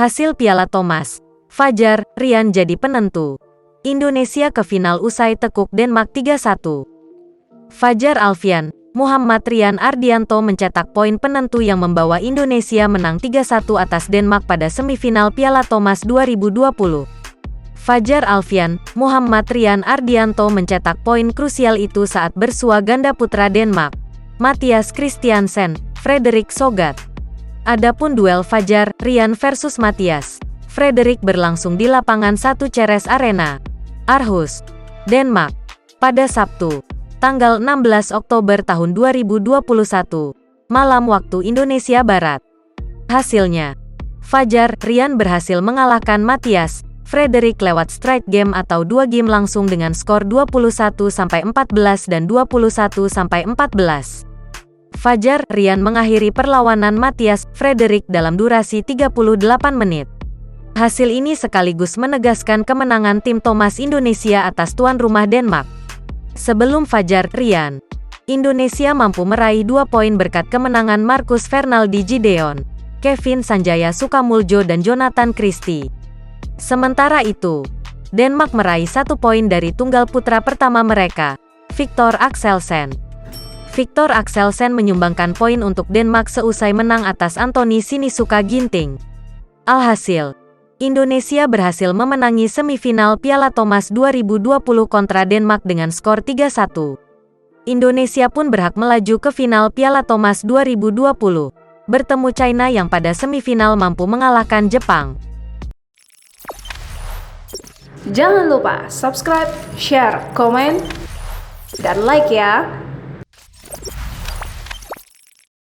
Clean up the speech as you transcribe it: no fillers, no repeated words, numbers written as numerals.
Hasil Piala Thomas, Fajar, Rian jadi penentu. Indonesia ke final usai tekuk Denmark 3-1. Fajar Alfian, Muhammad Rian Ardianto mencetak poin penentu yang membawa Indonesia menang 3-1 atas Denmark pada semifinal Piala Thomas 2020. Fajar Alfian, Muhammad Rian Ardianto mencetak poin krusial itu saat bersua ganda putra Denmark, Mathias Christiansen, Frederik Sogaard. Adapun duel Fajar, Rian versus Mathias, Frederik berlangsung di lapangan 1 Ceres Arena, Aarhus, Denmark, pada Sabtu, tanggal 16 Oktober tahun 2021, malam waktu Indonesia Barat. Hasilnya, Fajar, Rian berhasil mengalahkan Mathias, Frederik lewat straight game atau 2 game langsung dengan skor 21-14 dan 21-14. Fajar, Rian mengakhiri perlawanan Mathias, Frederik dalam durasi 38 menit. Hasil ini sekaligus menegaskan kemenangan tim Thomas Indonesia atas tuan rumah Denmark. Sebelum Fajar, Rian, Indonesia mampu meraih 2 poin berkat kemenangan Marcus Fernaldi Gideon, Kevin Sanjaya Sukamuljo dan Jonathan Christie. Sementara itu, Denmark meraih 1 poin dari tunggal putra pertama mereka, Victor Axelsen. Victor Axelsen menyumbangkan poin untuk Denmark seusai menang atas Anthony Sinisuka Ginting. Alhasil, Indonesia berhasil memenangi semifinal Piala Thomas 2020 kontra Denmark dengan skor 3-1. Indonesia pun berhak melaju ke final Piala Thomas 2020, bertemu China yang pada semifinal mampu mengalahkan Jepang. Jangan lupa subscribe, share, komen, dan like ya!